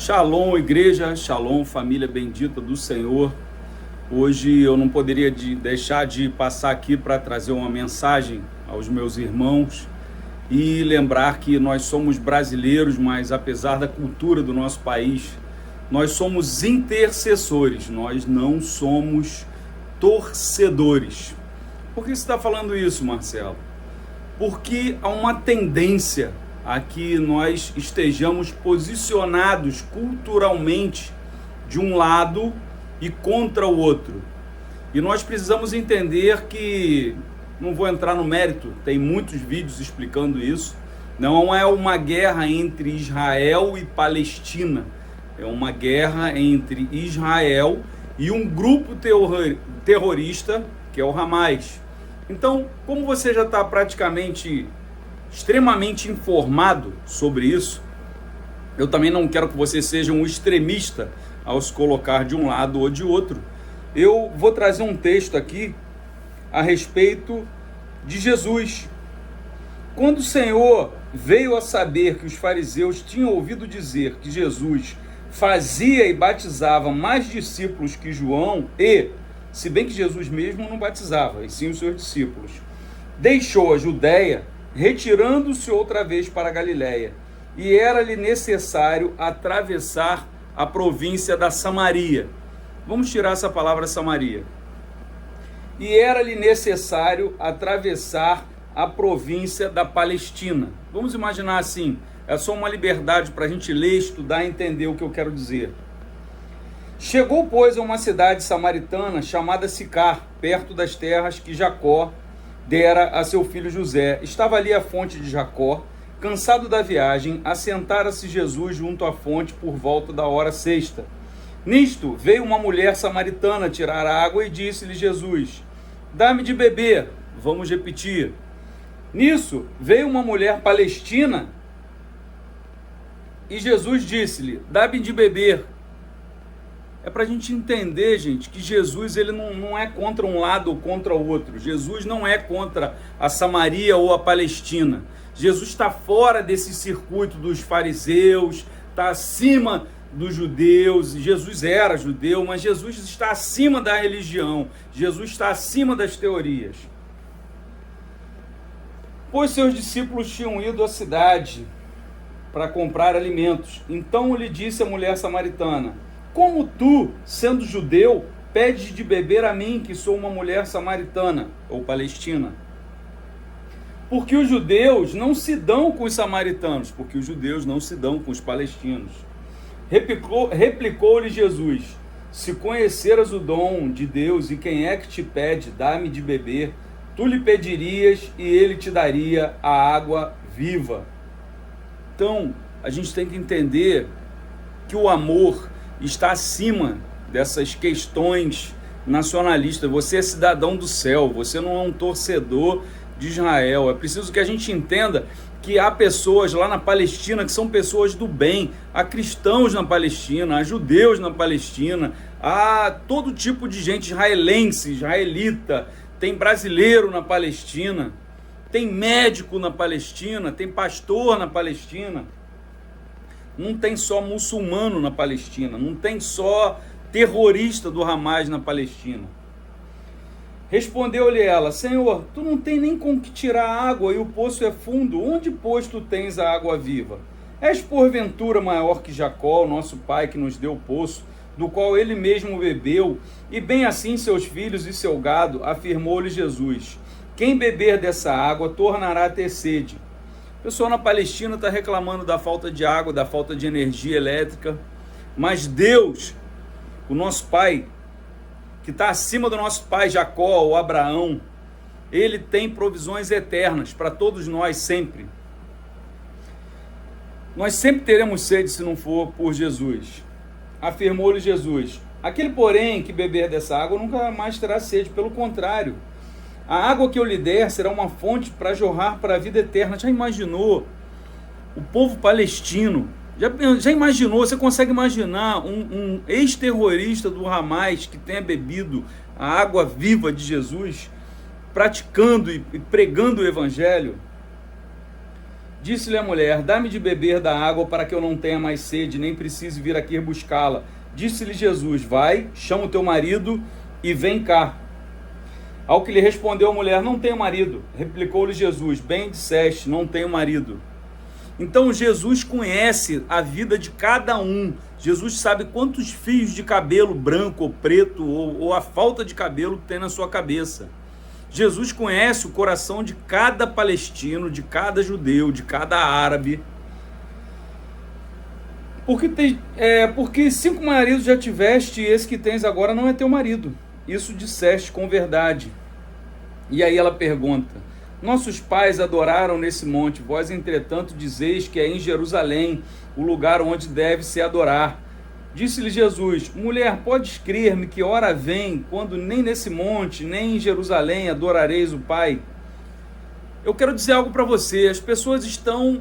Shalom, igreja, shalom, família bendita do Senhor. Hoje eu não poderia deixar de passar aqui para trazer uma mensagem aos meus irmãos e lembrar que nós somos brasileiros, mas apesar da cultura do nosso país, nós somos intercessores, nós não somos torcedores. Por que você está falando isso, Marcelo? Porque há uma tendência a que nós estejamos posicionados culturalmente de um lado e contra o outro. E nós precisamos entender que, não vou entrar no mérito, tem muitos vídeos explicando isso, não é uma guerra entre Israel e Palestina, é uma guerra entre Israel e um grupo terrorista, que é o Hamas. Então, como você já está praticamente extremamente informado sobre isso, eu também não quero que você seja um extremista ao se colocar de um lado ou de outro. Eu vou trazer um texto aqui a respeito de Jesus. Quando o Senhor veio a saber que os fariseus tinham ouvido dizer que Jesus fazia e batizava mais discípulos que João, e, se bem que Jesus mesmo não batizava, e sim os seus discípulos, deixou a Judéia, retirando-se outra vez para a Galiléia, e era-lhe necessário atravessar a província da Samaria. Vamos tirar essa palavra Samaria. E era-lhe necessário atravessar a província da Palestina. Vamos imaginar assim, é só uma liberdade para a gente ler, estudar e entender o que eu quero dizer. Chegou, pois, a uma cidade samaritana chamada Sicar, perto das terras que Jacó dera a seu filho José. Estava ali a fonte de Jacó. Cansado da viagem, assentara-se Jesus junto à fonte por volta da hora sexta. Nisto veio uma mulher samaritana tirar água e disse-lhe Jesus: dá-me de beber. Vamos repetir. Nisso veio uma mulher palestina e Jesus disse-lhe: dá-me de beber. É para a gente entender, gente, que Jesus ele não é contra um lado ou contra o outro. Jesus não é contra a Samaria ou a Palestina. Jesus está fora desse circuito dos fariseus, está acima dos judeus. Jesus era judeu, mas Jesus está acima da religião. Jesus está acima das teorias. Pois seus discípulos tinham ido à cidade para comprar alimentos. Então lhe disse a mulher samaritana: como tu, sendo judeu, pedes de beber a mim, que sou uma mulher samaritana ou palestina? Porque os judeus não se dão com os samaritanos, porque os judeus não se dão com os palestinos. Replicou-lhe Jesus: se conheceras o dom de Deus e quem é que te pede, dá-me de beber, tu lhe pedirias e ele te daria a água viva. Então, a gente tem que entender que o amor está acima dessas questões nacionalistas. Você é cidadão do céu, você não é um torcedor de Israel. É preciso que a gente entenda que há pessoas lá na Palestina que são pessoas do bem, há cristãos na Palestina, há judeus na Palestina, há todo tipo de gente israelense, israelita, tem brasileiro na Palestina, tem médico na Palestina, tem pastor na Palestina. Não tem só muçulmano na Palestina, não tem só terrorista do Hamas na Palestina. Respondeu-lhe ela: Senhor, tu não tem nem com que tirar água e o poço é fundo. Onde, pois, tu tens a água viva? És porventura maior que Jacó, nosso pai, que nos deu o poço, do qual ele mesmo bebeu, e bem assim seus filhos e seu gado? Afirmou-lhe Jesus: quem beber dessa água tornará a ter sede. O pessoal na Palestina está reclamando da falta de água, da falta de energia elétrica, mas Deus, o nosso Pai, que está acima do nosso pai Jacó ou Abraão, ele tem provisões eternas para todos nós sempre. Nós sempre teremos sede se não for por Jesus. Afirmou-lhe Jesus: aquele, porém, que beber dessa água nunca mais terá sede, pelo contrário, a água que eu lhe der será uma fonte para jorrar para a vida eterna. Já imaginou o povo palestino? Já imaginou? Você consegue imaginar um ex-terrorista do Hamas que tenha bebido a água viva de Jesus, praticando e pregando o evangelho? Disse-lhe a mulher: dá-me de beber da água para que eu não tenha mais sede, nem precise vir aqui buscá-la. Disse-lhe Jesus: vai, chama o teu marido e vem cá. Ao que lhe respondeu a mulher: não tenho marido. Replicou-lhe Jesus: bem disseste, não tenho marido. Então Jesus conhece a vida de cada um. Jesus sabe quantos fios de cabelo branco ou preto ou a falta de cabelo que tem na sua cabeça. Jesus conhece o coração de cada palestino, de cada judeu, de cada árabe. Porque 5 maridos já tiveste e esse que tens agora não é teu marido. Isso disseste com verdade. E aí ela pergunta: nossos pais adoraram nesse monte, vós entretanto dizeis que é em Jerusalém o lugar onde deve se adorar. Disse-lhe Jesus: mulher, podes crer-me que hora vem, quando nem nesse monte, nem em Jerusalém adorareis o Pai? Eu quero dizer algo para você. As pessoas estão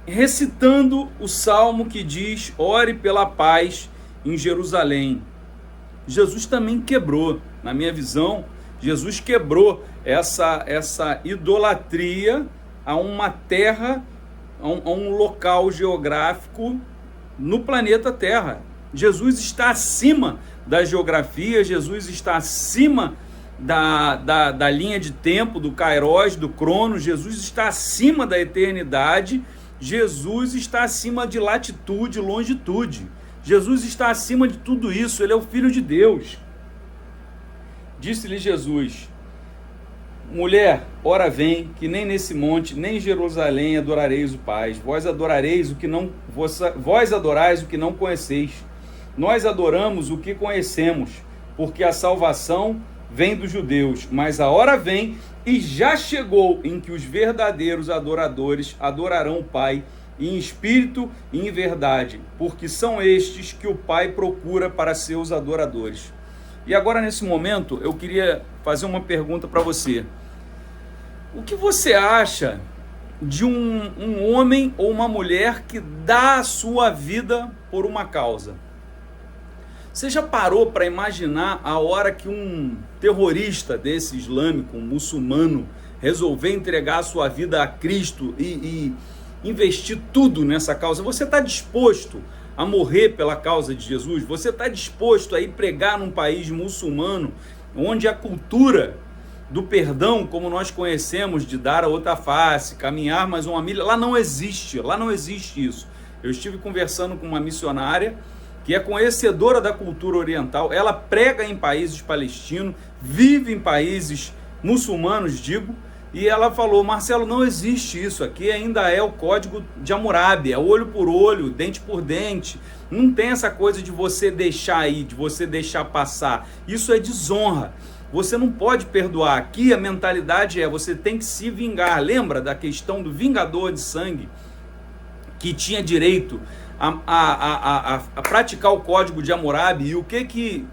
recitando o salmo que diz: ore pela paz em Jerusalém. Jesus também quebrou, na minha visão, Jesus quebrou essa idolatria a uma terra, a um local geográfico no planeta Terra. Jesus está acima da geografia, Jesus está acima da linha de tempo, do Kairos, do Cronos. Jesus está acima da eternidade, Jesus está acima de latitude, longitude. Jesus está acima de tudo isso, ele é o Filho de Deus. Disse-lhe Jesus: mulher, ora vem, que nem nesse monte, nem em Jerusalém adorareis o Pai. Vós adorareis vós adorais o que não conheceis. Nós adoramos o que conhecemos, porque a salvação vem dos judeus. Mas a hora vem e já chegou em que os verdadeiros adoradores adorarão o Pai em espírito e em verdade, porque são estes que o Pai procura para seus adoradores. E agora, nesse momento, eu queria fazer uma pergunta para você. O que você acha de um homem ou uma mulher que dá a sua vida por uma causa? Você já parou para imaginar a hora que um terrorista desse islâmico, um muçulmano, resolver entregar a sua vida a Cristo e investir tudo nessa causa? Você está disposto a morrer pela causa de Jesus? Você está disposto a ir pregar num país muçulmano, onde a cultura do perdão, como nós conhecemos, de dar a outra face, caminhar mais uma milha, lá não existe isso. Eu estive conversando com uma missionária que é conhecedora da cultura oriental, ela prega em países palestinos, vive em países muçulmanos, e ela falou: Marcelo, não existe isso, aqui ainda é o código de Hammurabi, é olho por olho, dente por dente, não tem essa coisa de você deixar ir, de você deixar passar, isso é desonra, você não pode perdoar. Aqui a mentalidade é: você tem que se vingar. Lembra da questão do vingador de sangue, que tinha direito a praticar o código de Hammurabi? E o que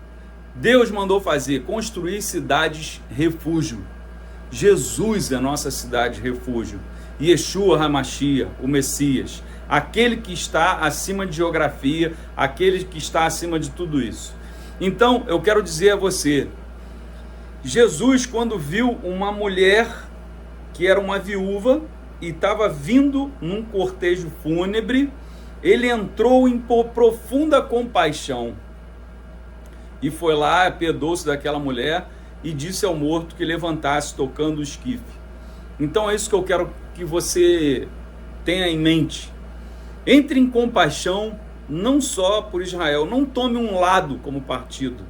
Deus mandou fazer? Construir cidades refúgio. Jesus é a nossa cidade refúgio. Yeshua HaMashiach, o Messias, aquele que está acima de geografia, aquele que está acima de tudo isso. Então, eu quero dizer a você, Jesus, quando viu uma mulher que era uma viúva e estava vindo num cortejo fúnebre, ele entrou em profunda compaixão e foi lá, apiedou-se daquela mulher e disse ao morto que levantasse tocando o esquife. Então é isso que eu quero que você tenha em mente. Entre em compaixão não só por Israel, não tome um lado como partido.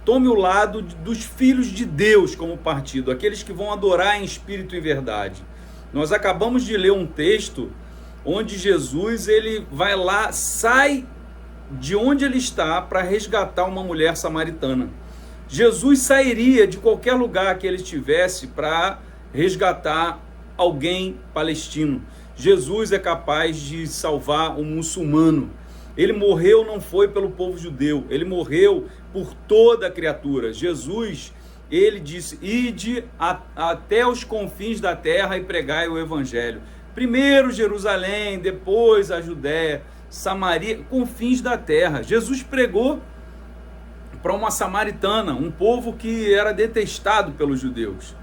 Tome o lado dos filhos de Deus como partido, aqueles que vão adorar em espírito e verdade. Nós acabamos de ler um texto onde Jesus, ele vai lá, sai de onde ele está para resgatar uma mulher samaritana. Jesus sairia de qualquer lugar que ele estivesse para resgatar alguém palestino. Jesus é capaz de salvar um muçulmano. Ele morreu, não foi pelo povo judeu, ele morreu por toda a criatura. Jesus, ele disse: ide até os confins da terra e pregai o evangelho. Primeiro Jerusalém, depois a Judéia, Samaria, confins da terra. Jesus pregou para uma samaritana, um povo que era detestado pelos judeus.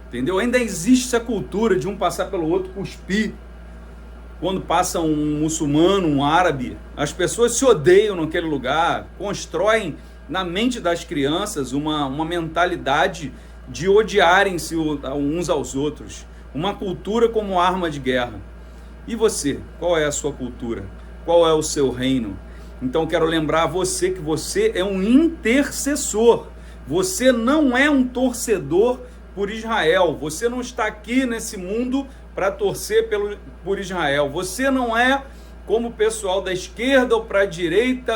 Entendeu? Ainda existe essa cultura de um passar pelo outro, cuspir. quando passa um muçulmano, um árabe, as pessoas se odeiam naquele lugar, constroem na mente das crianças uma mentalidade de odiarem-se uns aos outros, uma cultura como arma de guerra. E você, qual é a sua cultura? Qual é o seu reino? Então quero lembrar a você que você é um intercessor, você não é um torcedor por Israel, você não está aqui nesse mundo para torcer por Israel, você não é como o pessoal da esquerda ou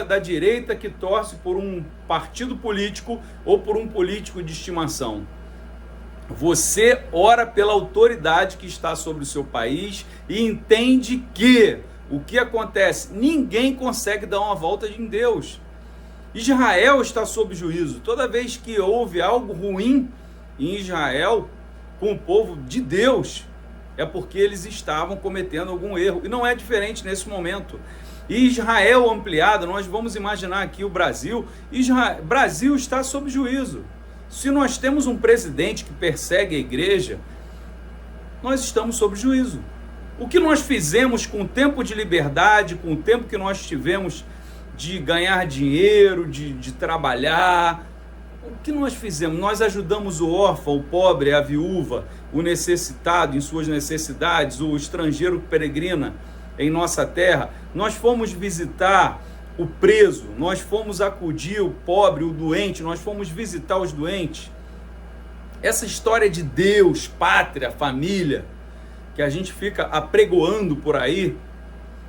da direita que torce por um partido político ou por um político de estimação. Você ora pela autoridade que está sobre o seu país e entende que o que acontece? Ninguém consegue dar uma volta em Deus. Israel está sob juízo. Toda vez que houve algo ruim em Israel com o povo de Deus, é porque eles estavam cometendo algum erro. E não é diferente nesse momento. E Israel ampliado, nós vamos imaginar aqui o Brasil. Brasil está sob juízo. Se nós temos um presidente que persegue a igreja, nós estamos sob juízo. O que nós fizemos com o tempo de liberdade, com o tempo que nós tivemos de ganhar dinheiro, de trabalhar, o que nós fizemos? Nós ajudamos o órfão, o pobre, a viúva, o necessitado em suas necessidades, o estrangeiro que peregrina em nossa terra. Nós fomos visitar o preso, nós fomos acudir o pobre, o doente, nós fomos visitar os doentes. Essa história de Deus, pátria, família, que a gente fica apregoando por aí,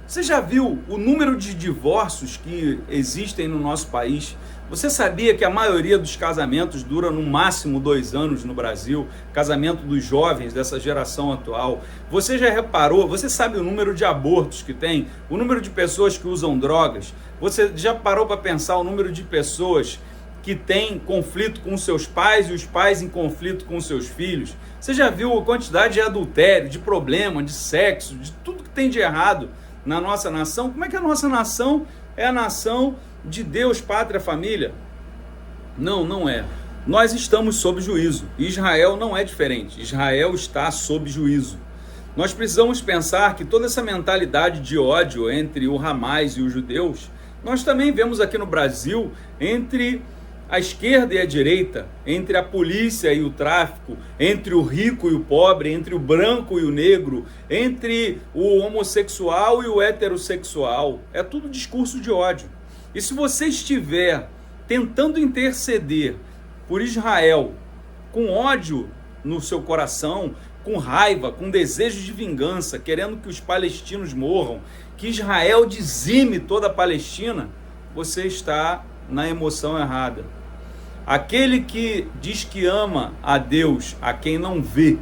você já viu o número de divórcios que existem no nosso país? Você sabia que a maioria dos casamentos dura no máximo 2 anos no Brasil? Casamento dos jovens dessa geração atual. Você já reparou? Você sabe o número de abortos que tem? O número de pessoas que usam drogas? Você já parou para pensar o número de pessoas que têm conflito com seus pais e os pais em conflito com seus filhos? Você já viu a quantidade de adultério, de problema, de sexo, de tudo que tem de errado na nossa nação? Como é que a nossa nação é a nação de Deus, pátria, família? Não, não é. Nós estamos sob juízo. Israel não é diferente. Israel está sob juízo. Nós precisamos pensar que toda essa mentalidade de ódio entre o Hamas e os judeus, nós também vemos aqui no Brasil entre a esquerda e a direita, entre a polícia e o tráfico, entre o rico e o pobre, entre o branco e o negro, entre o homossexual e o heterossexual. É tudo discurso de ódio. E se você estiver tentando interceder por Israel com ódio no seu coração, com raiva, com desejo de vingança, querendo que os palestinos morram, que Israel dizime toda a Palestina, você está na emoção errada. Aquele que diz que ama a Deus, a quem não vê,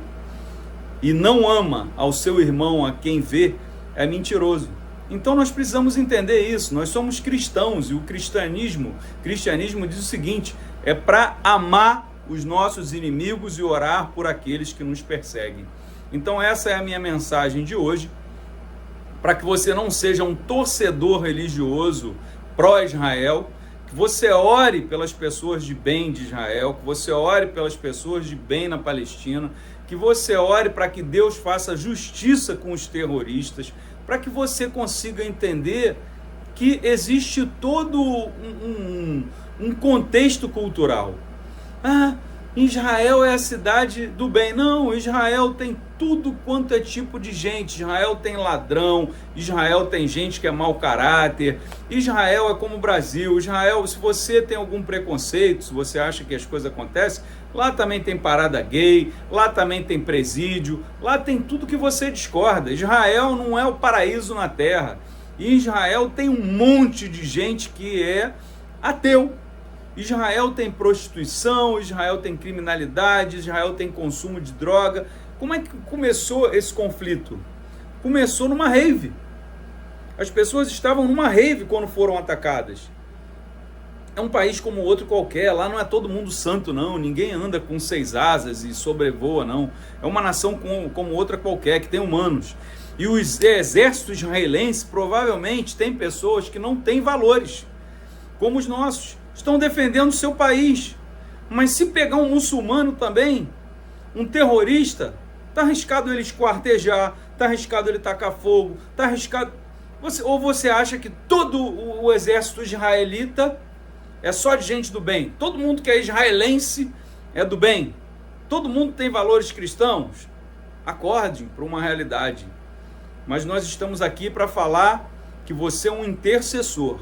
e não ama ao seu irmão, a quem vê, é mentiroso. Então nós precisamos entender isso. Nós somos cristãos e o cristianismo diz o seguinte: é para amar os nossos inimigos e orar por aqueles que nos perseguem. Então essa é a minha mensagem de hoje, para que você não seja um torcedor religioso pró-Israel, que você ore pelas pessoas de bem de Israel, que você ore pelas pessoas de bem na Palestina, que você ore para que Deus faça justiça com os terroristas, para que você consiga entender que existe todo um contexto cultural. Israel é a cidade do bem. Não, Israel tem tudo quanto é tipo de gente. Israel tem ladrão, Israel tem gente que é mau caráter, Israel é como o Brasil. Israel, se você tem algum preconceito, se você acha que as coisas acontecem, lá também tem parada gay, lá também tem presídio, lá tem tudo que você discorda. Israel não é o paraíso na terra. Israel tem um monte de gente que é ateu. Israel tem prostituição, Israel tem criminalidade, Israel tem consumo de droga. Como é que começou esse conflito? Começou numa rave. As pessoas estavam numa rave quando foram atacadas. É um país como outro qualquer, lá não é todo mundo santo não, ninguém anda com 6 asas e sobrevoa não. É uma nação como outra qualquer, que tem humanos. E o exército israelense provavelmente tem pessoas que não têm valores, como os nossos. Estão defendendo o seu país, mas se pegar um muçulmano também, um terrorista, está arriscado ele esquartejar, está arriscado ele tacar fogo, está arriscado... Ou você acha que todo o exército israelita é só de gente do bem? Todo mundo que é israelense é do bem? Todo mundo tem valores cristãos? Acorde para uma realidade. Mas nós estamos aqui para falar que você é um intercessor.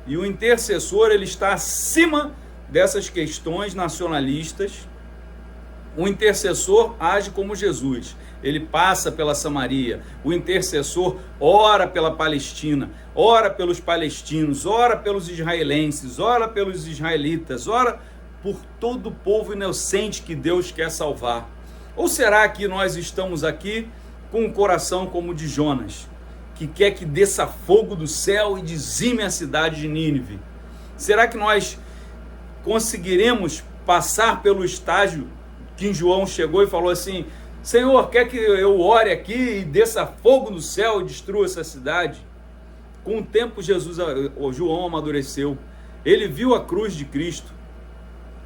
E o intercessor, ele está acima dessas questões nacionalistas. O intercessor age como Jesus. Ele passa pela Samaria. O intercessor ora pela Palestina, ora pelos palestinos, ora pelos israelenses, ora pelos israelitas, ora por todo o povo inocente que Deus quer salvar. Ou será que nós estamos aqui com um coração como o de Jonas, que quer que desça fogo do céu e dizime a cidade de Nínive? Será que nós conseguiremos passar pelo estágio que João chegou e falou assim: Senhor, quer que eu ore aqui e desça fogo no céu e destrua essa cidade? Com o tempo, João amadureceu. Ele viu a cruz de Cristo.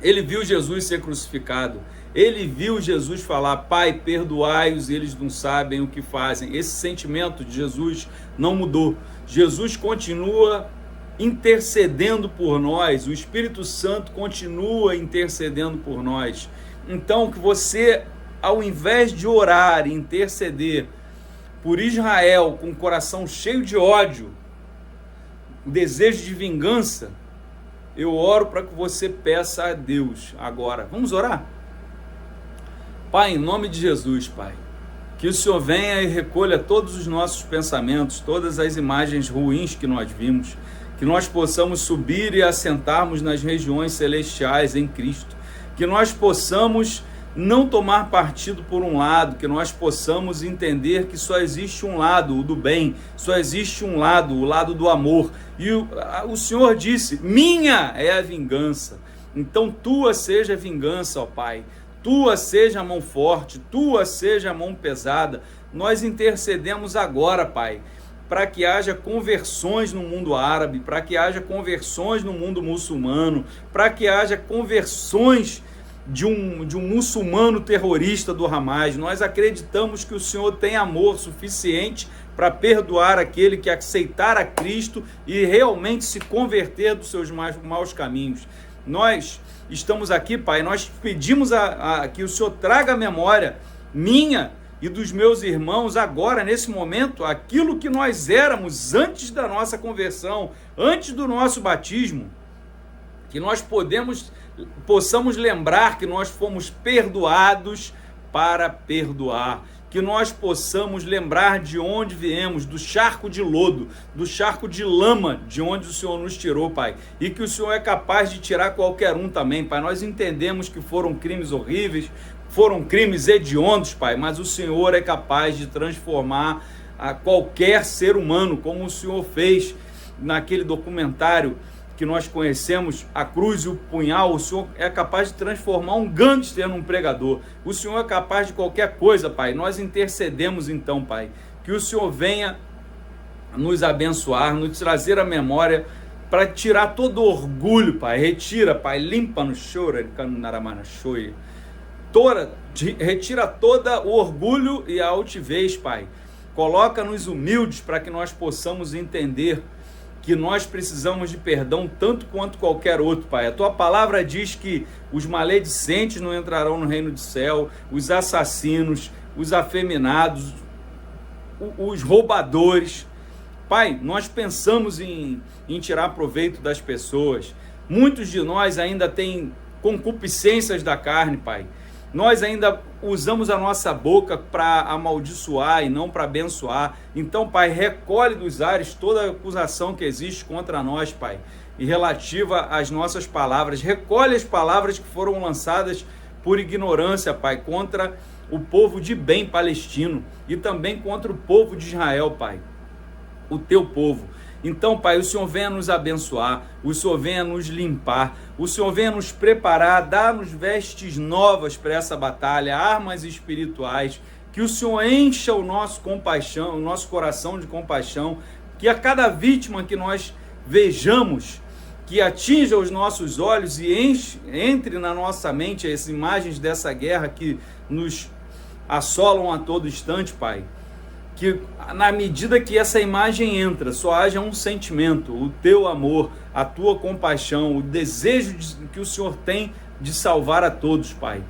Ele viu Jesus ser crucificado. Ele viu Jesus falar: Pai, perdoai-os, eles não sabem o que fazem. Esse sentimento de Jesus não mudou. Jesus continua intercedendo por nós. O Espírito Santo continua intercedendo por nós. Então, que você, ao invés de orar e interceder por Israel com o coração cheio de ódio, desejo de vingança, eu oro para que você peça a Deus agora. Vamos orar? Pai, em nome de Jesus, Pai, que o Senhor venha e recolha todos os nossos pensamentos, todas as imagens ruins que nós vimos, que nós possamos subir e assentarmos nas regiões celestiais em Cristo, que nós possamos não tomar partido por um lado, que nós possamos entender que só existe um lado, o do bem, só existe um lado, o lado do amor. E o Senhor disse: minha é a vingança. Então tua seja a vingança, ó Pai. Tua seja a mão forte, tua seja a mão pesada. Nós intercedemos agora, Pai, para que haja conversões no mundo árabe, para que haja conversões no mundo muçulmano, para que haja conversões de um muçulmano terrorista do Hamas. Nós acreditamos que o Senhor tem amor suficiente para perdoar aquele que aceitar a Cristo e realmente se converter dos seus maus caminhos. Nós estamos aqui, Pai, nós pedimos que o Senhor traga à memória minha e dos meus irmãos agora, nesse momento, aquilo que nós éramos antes da nossa conversão, antes do nosso batismo, que nós possamos lembrar que nós fomos perdoados para perdoar, que nós possamos lembrar de onde viemos, do charco de lodo, do charco de lama de onde o Senhor nos tirou, Pai, e que o Senhor é capaz de tirar qualquer um também, Pai. Nós entendemos que foram crimes horríveis, foram crimes hediondos, Pai, mas o Senhor é capaz de transformar a qualquer ser humano, como o Senhor fez naquele documentário que nós conhecemos, A Cruz e o Punhal. O Senhor é capaz de transformar um gangster num pregador. O Senhor é capaz de qualquer coisa, Pai. Nós intercedemos então, Pai, que o Senhor venha nos abençoar, nos trazer a memória, para tirar todo o orgulho, Pai. Retira, Pai, limpa no choro, retira todo o orgulho e a altivez, Pai. Coloca-nos humildes para que nós possamos entender que nós precisamos de perdão tanto quanto qualquer outro, Pai. A Tua palavra diz que os maledicentes não entrarão no reino do céu, os assassinos, os afeminados, os roubadores. Pai, nós pensamos em tirar proveito das pessoas. Muitos de nós ainda têm concupiscências da carne, Pai. Nós ainda usamos a nossa boca para amaldiçoar e não para abençoar. Então, Pai, recolhe dos ares toda a acusação que existe contra nós, Pai, e relativa às nossas palavras. Recolhe as palavras que foram lançadas por ignorância, Pai, contra o povo de bem palestino e também contra o povo de Israel, Pai, o Teu povo. Então, Pai, o Senhor venha nos abençoar, o Senhor venha nos limpar, o Senhor venha nos preparar, dar-nos vestes novas para essa batalha, armas espirituais, que o Senhor encha o nosso compaixão, o nosso coração de compaixão, que a cada vítima que nós vejamos, que atinja os nossos olhos e entre na nossa mente as imagens dessa guerra que nos assolam a todo instante, Pai. que na medida que essa imagem entra, só haja um sentimento, o teu amor, a tua compaixão, o desejo que o Senhor tem de salvar a todos, Pai.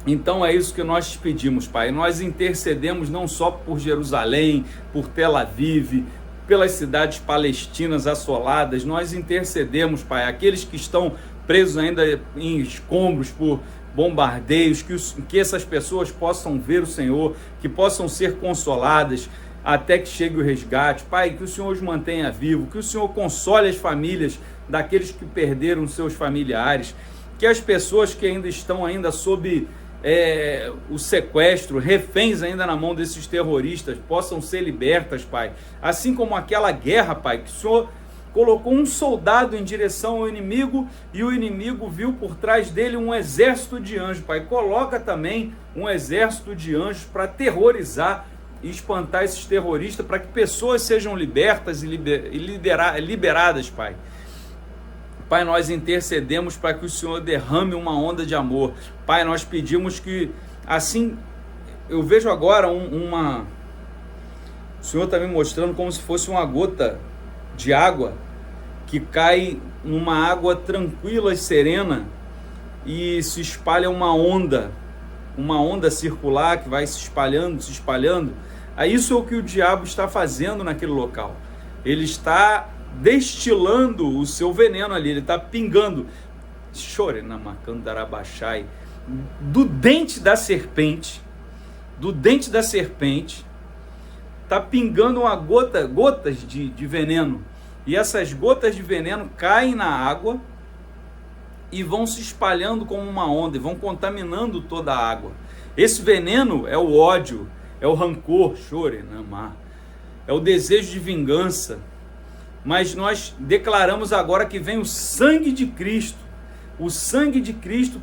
Então é isso que nós te pedimos, Pai. Nós intercedemos não só por Jerusalém, por Tel Aviv, pelas cidades palestinas assoladas, nós intercedemos, Pai, aqueles que estão presos ainda em escombros por bombardeios, que essas pessoas possam ver o Senhor, que possam ser consoladas até que chegue o resgate. Pai, que o Senhor os mantenha vivo, que o Senhor console as famílias daqueles que perderam seus familiares, que as pessoas que ainda estão sob o sequestro, reféns ainda na mão desses terroristas, possam ser libertas, Pai. Assim como aquela guerra, Pai, que o Senhor colocou um soldado em direção ao inimigo e o inimigo viu por trás dele um exército de anjos, Pai. Coloca também um exército de anjos para aterrorizar e espantar esses terroristas, para que pessoas sejam libertas e liberadas, Pai. Pai, nós intercedemos para que o Senhor derrame uma onda de amor. Pai, nós pedimos que, assim, eu vejo agora o Senhor está me mostrando como se fosse uma gota de água que cai numa água tranquila e serena e se espalha uma onda circular que vai se espalhando. Aí isso é o que o diabo está fazendo naquele local. Ele está destilando o seu veneno ali, ele está pingando, do dente da serpente, está pingando gotas de veneno, e essas gotas de veneno caem na água e vão se espalhando como uma onda, e vão contaminando toda a água. Esse veneno é o ódio, é o rancor, é o desejo de vingança. Mas nós declaramos agora que vem o sangue de Cristo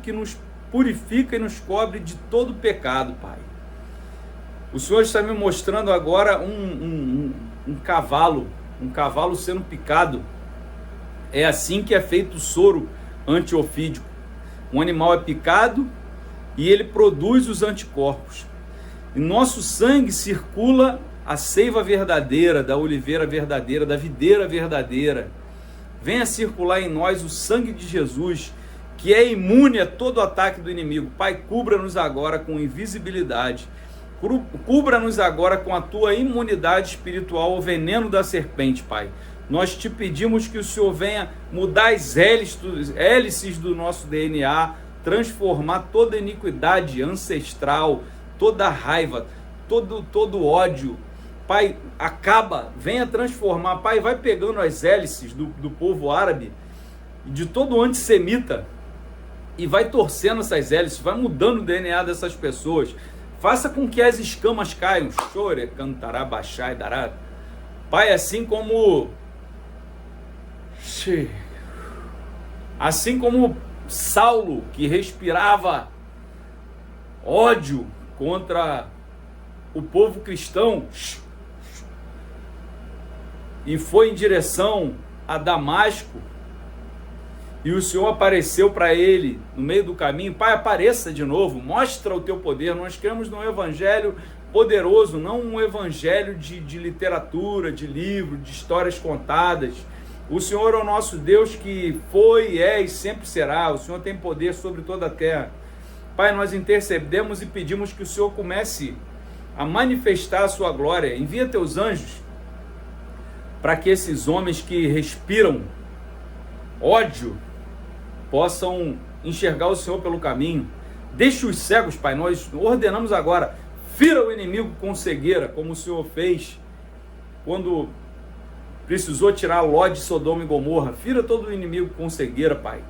que nos purifica e nos cobre de todo pecado, Pai. O Senhor está me mostrando agora um cavalo sendo picado. É assim que é feito o soro antiofídico. Um animal é picado e ele produz os anticorpos. E nosso sangue circula a seiva verdadeira, da oliveira verdadeira, da videira verdadeira. Venha circular em nós o sangue de Jesus, que é imune a todo ataque do inimigo. Pai, cubra-nos agora com invisibilidade. Cubra-nos agora com a tua imunidade espiritual, o veneno da serpente, Pai. Nós te pedimos que o Senhor venha mudar as hélices do nosso DNA, transformar toda iniquidade ancestral, toda raiva, todo ódio. Pai, venha transformar, Pai, vai pegando as hélices do povo árabe, de todo antissemita, e vai torcendo essas hélices, vai mudando o DNA dessas pessoas. Faça com que as escamas caiam. Chore, cantará, baixar e dará. Pai, assim como Saulo, que respirava ódio contra o povo cristão, e foi em direção a Damasco, e o Senhor apareceu para ele no meio do caminho. Pai, apareça de novo, mostra o teu poder. Nós cremos num evangelho poderoso, não um evangelho de literatura, de livro, de histórias contadas. O Senhor é o nosso Deus, que foi, é e sempre será. O Senhor tem poder sobre toda a terra. Pai, nós intercedemos e pedimos que o Senhor comece a manifestar a sua glória. Envia teus anjos para que esses homens que respiram ódio possam enxergar o Senhor pelo caminho. Deixe os cegos, Pai. Nós ordenamos agora, fira o inimigo com cegueira, como o Senhor fez quando precisou tirar Ló de Sodoma e Gomorra. Fira todo o inimigo com cegueira, Pai.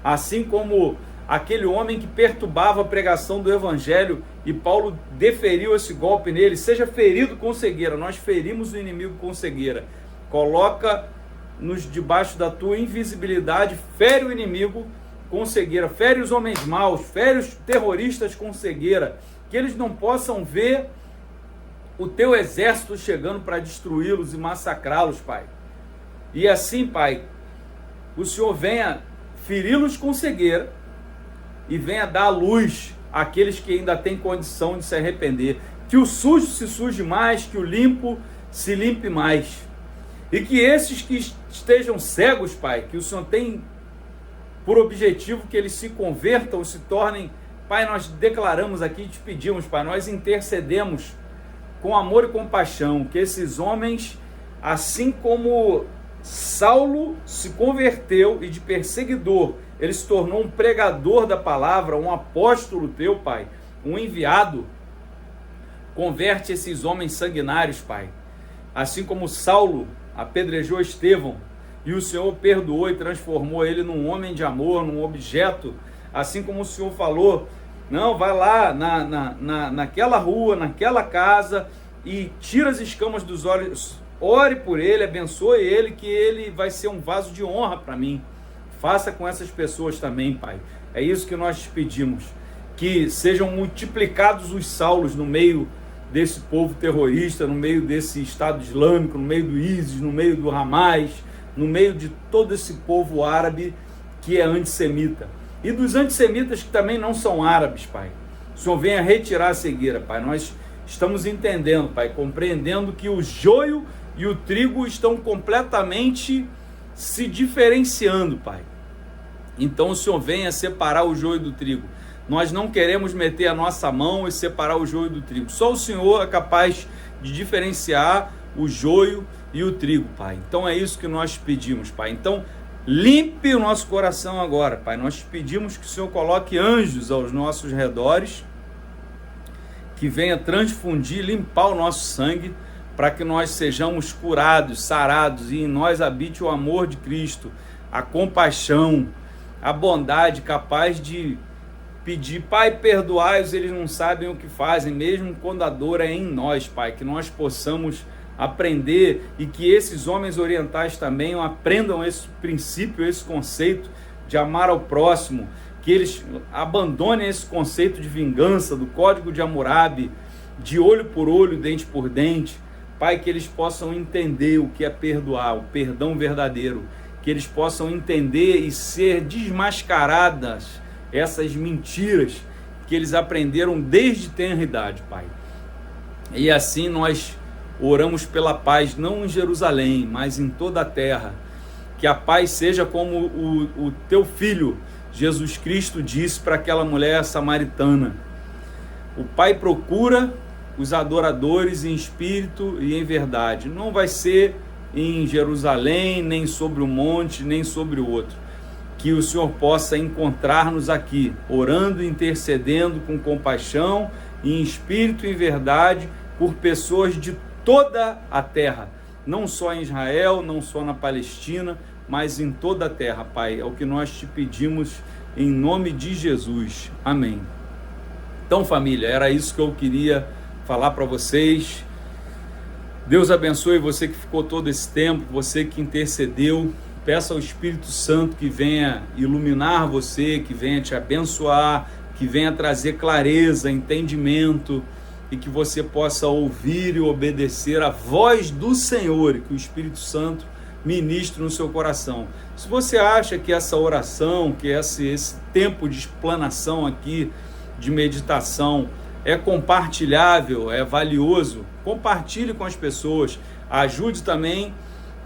Assim como aquele homem que perturbava a pregação do evangelho e Paulo deferiu esse golpe nele, seja ferido com cegueira. Nós ferimos o inimigo com cegueira. Coloca-nos debaixo da tua invisibilidade, fere o inimigo com cegueira, fere os homens maus, fere os terroristas com cegueira, que eles não possam ver o teu exército chegando para destruí-los e massacrá-los, Pai. E assim, Pai, o Senhor venha feri-los com cegueira e venha dar luz àqueles que ainda têm condição de se arrepender. que o sujo se suje mais, que o limpo se limpe mais. E que esses que estejam cegos, Pai, que o Senhor tem por objetivo que eles se convertam, se tornem, Pai, nós declaramos aqui e te pedimos, Pai, nós intercedemos com amor e compaixão, que esses homens, assim como Saulo se converteu e de perseguidor, ele se tornou um pregador da palavra, um apóstolo teu, Pai, um enviado. Converte esses homens sanguinários, Pai. Assim como Saulo apedrejou Estevão e o Senhor perdoou e transformou ele num homem de amor, num objeto, assim como o Senhor falou, não, vai lá naquela rua, naquela casa e tira as escamas dos olhos, ore por ele, abençoe ele, que ele vai ser um vaso de honra para mim. Faça com essas pessoas também, Pai. É isso que nós te pedimos, que sejam multiplicados os Saulos no meio desse povo terrorista, no meio desse Estado Islâmico, no meio do ISIS, no meio do Hamas, no meio de todo esse povo árabe que é antissemita. E dos antissemitas que também não são árabes, Pai. O Senhor venha retirar a cegueira, Pai. Nós estamos entendendo, Pai, compreendendo que o joio e o trigo estão completamente se diferenciando, Pai. Então o Senhor venha separar o joio do trigo. Nós não queremos meter a nossa mão e separar o joio do trigo. Só o Senhor é capaz de diferenciar o joio e o trigo, Pai. Então é isso que nós pedimos, Pai. Então limpe o nosso coração agora, Pai. Nós te pedimos que o Senhor coloque anjos aos nossos redores, que venha transfundir, limpar o nosso sangue, para que nós sejamos curados, sarados, e em nós habite o amor de Cristo, a compaixão, a bondade, capaz de pedir, Pai, perdoai-os, eles não sabem o que fazem, mesmo quando a dor é em nós, Pai, que nós possamos aprender e que esses homens orientais também aprendam esse princípio, esse conceito de amar ao próximo, que eles abandonem esse conceito de vingança, do código de Hammurabi, de olho por olho, dente por dente, Pai, que eles possam entender o que é perdoar, o perdão verdadeiro, que eles possam entender e ser desmascaradas essas mentiras que eles aprenderam desde tenra idade, Pai. E assim nós oramos pela paz, não em Jerusalém, mas em toda a terra. Que a paz seja como o teu filho, Jesus Cristo, disse para aquela mulher samaritana. O Pai procura os adoradores em espírito e em verdade. Não vai ser em Jerusalém, nem sobre o monte, nem sobre o outro. Que o Senhor possa encontrar-nos aqui, orando e intercedendo com compaixão, em espírito e em verdade, por pessoas de toda a terra, não só em Israel, não só na Palestina, mas em toda a terra, Pai. É o que nós te pedimos em nome de Jesus. Amém. Então, família, era isso que eu queria falar para vocês. Deus abençoe você que ficou todo esse tempo, você que intercedeu. Peça ao Espírito Santo que venha iluminar você, que venha te abençoar, que venha trazer clareza, entendimento, e que você possa ouvir e obedecer a voz do Senhor, e que o Espírito Santo ministre no seu coração. Se você acha que essa oração, que esse tempo de explanação aqui, de meditação, é compartilhável, é valioso, compartilhe com as pessoas, ajude também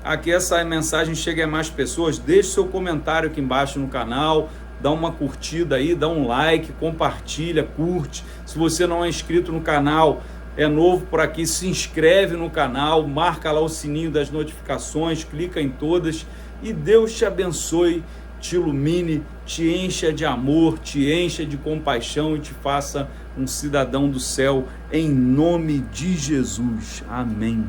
a que essa mensagem chegue a mais pessoas. Deixe seu comentário aqui embaixo no canal, dá uma curtida aí, dá um like, compartilha, curte. Se você não é inscrito no canal, é novo por aqui, se inscreve no canal, marca lá o sininho das notificações, clica em todas e Deus te abençoe, te ilumine, te encha de amor, te encha de compaixão e te faça um cidadão do céu, em nome de Jesus. Amém.